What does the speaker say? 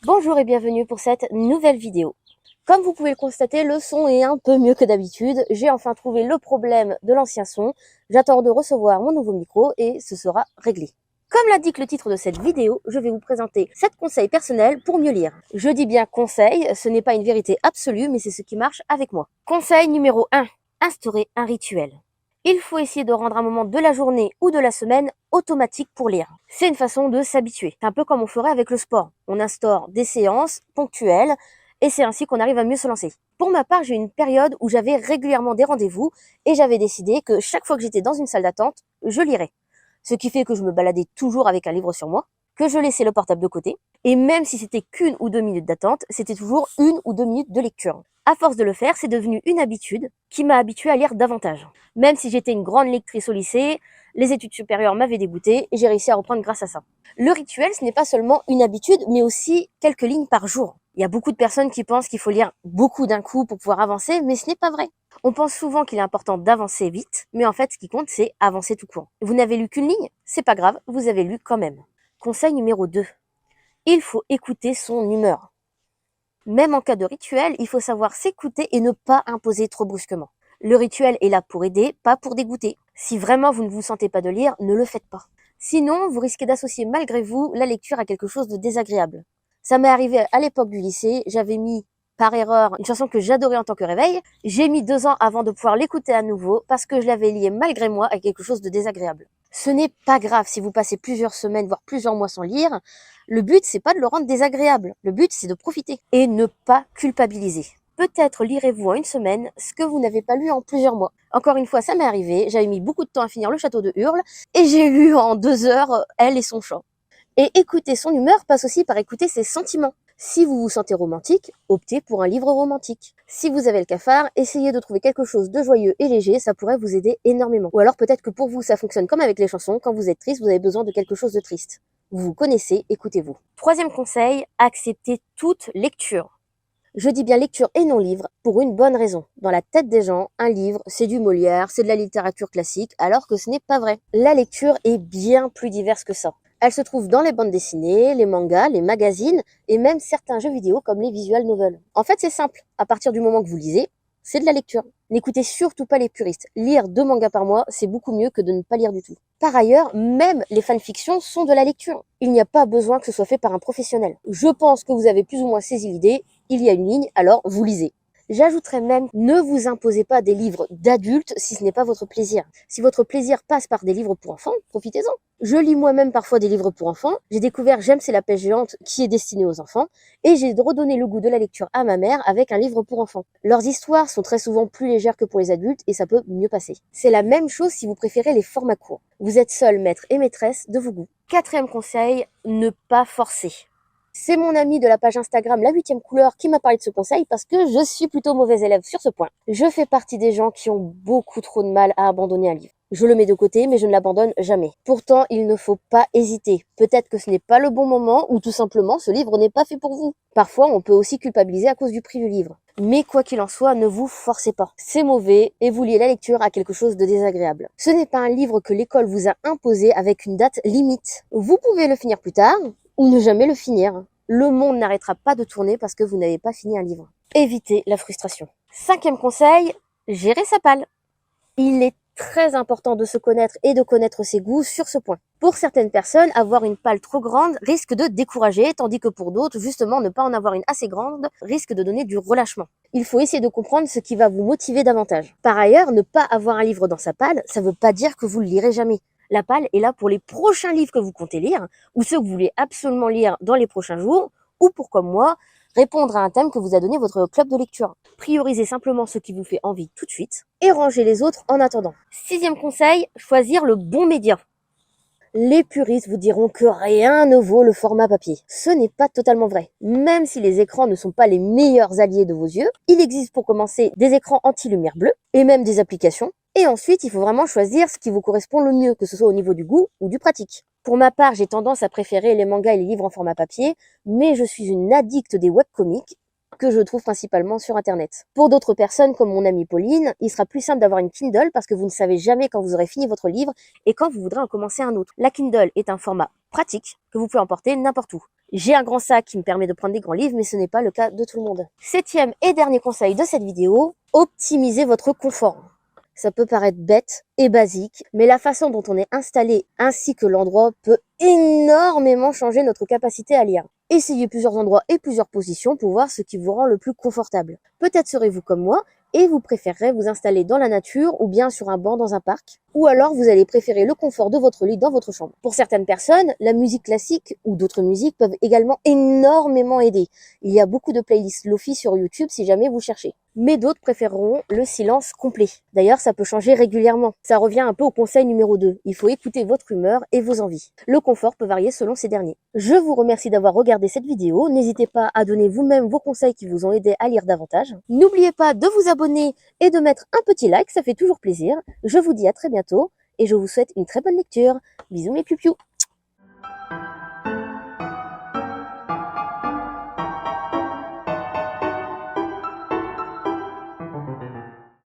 Bonjour et bienvenue pour cette nouvelle vidéo. Comme vous pouvez le constater, le son est un peu mieux que d'habitude. J'ai enfin trouvé le problème de l'ancien son. J'attends de recevoir mon nouveau micro et ce sera réglé. Comme l'indique le titre de cette vidéo, je vais vous présenter 7 conseils personnels pour mieux lire. Je dis bien conseil, ce n'est pas une vérité absolue, mais c'est ce qui marche avec moi. Conseil numéro 1. Instaurer un rituel. Il faut essayer de rendre un moment de la journée ou de la semaine automatique pour lire. C'est une façon de s'habituer. C'est un peu comme on ferait avec le sport. On instaure des séances ponctuelles et c'est ainsi qu'on arrive à mieux se lancer. Pour ma part, j'ai eu une période où j'avais régulièrement des rendez-vous et j'avais décidé que chaque fois que j'étais dans une salle d'attente, je lirais. Ce qui fait que je me baladais toujours avec un livre sur moi, que je laissais le portable de côté, et même si c'était qu'une ou 2 minutes d'attente, c'était toujours 1 ou 2 minutes de lecture. À force de le faire, c'est devenu une habitude qui m'a habituée à lire davantage. Même si j'étais une grande lectrice au lycée, les études supérieures m'avaient dégoûtée et j'ai réussi à reprendre grâce à ça. Le rituel, ce n'est pas seulement une habitude, mais aussi quelques lignes par jour. Il y a beaucoup de personnes qui pensent qu'il faut lire beaucoup d'un coup pour pouvoir avancer, mais ce n'est pas vrai. On pense souvent qu'il est important d'avancer vite, mais en fait, ce qui compte, c'est avancer tout court. Vous n'avez lu qu'une ligne? C'est pas grave, vous avez lu quand même. Conseil numéro 2. Il faut écouter son humeur. Même en cas de rituel, il faut savoir s'écouter et ne pas imposer trop brusquement. Le rituel est là pour aider, pas pour dégoûter. Si vraiment vous ne vous sentez pas de lire, ne le faites pas. Sinon, vous risquez d'associer malgré vous la lecture à quelque chose de désagréable. Ça m'est arrivé à l'époque du lycée, j'avais mis par erreur une chanson que j'adorais en tant que réveil. J'ai mis 2 ans avant de pouvoir l'écouter à nouveau parce que je l'avais liée malgré moi à quelque chose de désagréable. Ce n'est pas grave si vous passez plusieurs semaines, voire plusieurs mois sans lire. Le but, c'est pas de le rendre désagréable. Le but, c'est de profiter et ne pas culpabiliser. Peut-être lirez-vous en une semaine ce que vous n'avez pas lu en plusieurs mois. Encore une fois, ça m'est arrivé. J'avais mis beaucoup de temps à finir le château de Hurle et j'ai lu en 2 heures Elle et son chat. Et écouter son humeur passe aussi par écouter ses sentiments. Si vous vous sentez romantique, optez pour un livre romantique. Si vous avez le cafard, essayez de trouver quelque chose de joyeux et léger, ça pourrait vous aider énormément. Ou alors peut-être que pour vous, ça fonctionne comme avec les chansons, quand vous êtes triste, vous avez besoin de quelque chose de triste. Vous vous connaissez, écoutez-vous. Troisième conseil, acceptez toute lecture. Je dis bien lecture et non livre, pour une bonne raison. Dans la tête des gens, un livre, c'est du Molière, c'est de la littérature classique, alors que ce n'est pas vrai. La lecture est bien plus diverse que ça. Elle se trouve dans les bandes dessinées, les mangas, les magazines et même certains jeux vidéo comme les visual novels. En fait, c'est simple. À partir du moment que vous lisez, c'est de la lecture. N'écoutez surtout pas les puristes. Lire 2 mangas par mois, c'est beaucoup mieux que de ne pas lire du tout. Par ailleurs, même les fanfictions sont de la lecture. Il n'y a pas besoin que ce soit fait par un professionnel. Je pense que vous avez plus ou moins saisi l'idée. Il y a une ligne, alors vous lisez. J'ajouterais même, ne vous imposez pas des livres d'adultes si ce n'est pas votre plaisir. Si votre plaisir passe par des livres pour enfants, profitez-en. Je lis moi-même parfois des livres pour enfants. J'ai découvert J'aime c'est la pêche géante qui est destiné aux enfants. Et j'ai redonné le goût de la lecture à ma mère avec un livre pour enfants. Leurs histoires sont très souvent plus légères que pour les adultes et ça peut mieux passer. C'est la même chose si vous préférez les formats courts. Vous êtes seul maître et maîtresse de vos goûts. Quatrième conseil, ne pas forcer. C'est mon ami de la page Instagram La 8e couleur qui m'a parlé de ce conseil parce que je suis plutôt mauvaise élève sur ce point. Je fais partie des gens qui ont beaucoup trop de mal à abandonner un livre. Je le mets de côté, mais je ne l'abandonne jamais. Pourtant, il ne faut pas hésiter. Peut-être que ce n'est pas le bon moment ou tout simplement ce livre n'est pas fait pour vous. Parfois, on peut aussi culpabiliser à cause du prix du livre. Mais quoi qu'il en soit, ne vous forcez pas. C'est mauvais et vous liez la lecture à quelque chose de désagréable. Ce n'est pas un livre que l'école vous a imposé avec une date limite. Vous pouvez le finir plus tard ou ne jamais le finir. Le monde n'arrêtera pas de tourner parce que vous n'avez pas fini un livre. Évitez la frustration. Cinquième conseil, gérer sa palle. Il est très important de se connaître et de connaître ses goûts sur ce point. Pour certaines personnes, avoir une palle trop grande risque de décourager, tandis que pour d'autres, justement, ne pas en avoir une assez grande risque de donner du relâchement. Il faut essayer de comprendre ce qui va vous motiver davantage. Par ailleurs, ne pas avoir un livre dans sa palle, ça ne veut pas dire que vous le lirez jamais. La palle est là pour les prochains livres que vous comptez lire, ou ceux que vous voulez absolument lire dans les prochains jours, ou pour comme moi, répondre à un thème que vous a donné votre club de lecture. Priorisez simplement ce qui vous fait envie tout de suite et rangez les autres en attendant. Sixième conseil, choisir le bon média. Les puristes vous diront que rien ne vaut le format papier. Ce n'est pas totalement vrai. Même si les écrans ne sont pas les meilleurs alliés de vos yeux, il existe pour commencer des écrans anti-lumière bleue et même des applications. Et ensuite, il faut vraiment choisir ce qui vous correspond le mieux, que ce soit au niveau du goût ou du pratique. Pour ma part, j'ai tendance à préférer les mangas et les livres en format papier, mais je suis une addicte des webcomics que je trouve principalement sur Internet. Pour d'autres personnes, comme mon amie Pauline, il sera plus simple d'avoir une Kindle parce que vous ne savez jamais quand vous aurez fini votre livre et quand vous voudrez en commencer un autre. La Kindle est un format pratique que vous pouvez emporter n'importe où. J'ai un grand sac qui me permet de prendre des grands livres, mais ce n'est pas le cas de tout le monde. Septième et dernier conseil de cette vidéo, optimisez votre confort. Ça peut paraître bête et basique, mais la façon dont on est installé ainsi que l'endroit peut énormément changer notre capacité à lire. Essayez plusieurs endroits et plusieurs positions pour voir ce qui vous rend le plus confortable. Peut-être serez-vous comme moi et vous préférerez vous installer dans la nature ou bien sur un banc dans un parc. Ou alors vous allez préférer le confort de votre lit dans votre chambre. Pour certaines personnes, la musique classique ou d'autres musiques peuvent également énormément aider. Il y a beaucoup de playlists Lofi sur YouTube si jamais vous cherchez. Mais d'autres préféreront le silence complet. D'ailleurs, ça peut changer régulièrement. Ça revient un peu au conseil numéro 2. Il faut écouter votre humeur et vos envies. Le confort peut varier selon ces derniers. Je vous remercie d'avoir regardé cette vidéo. N'hésitez pas à donner vous-même vos conseils qui vous ont aidé à lire davantage. N'oubliez pas de vous abonner et de mettre un petit like, ça fait toujours plaisir. Je vous dis à très bientôt et je vous souhaite une très bonne lecture. Bisous mes piou-piou.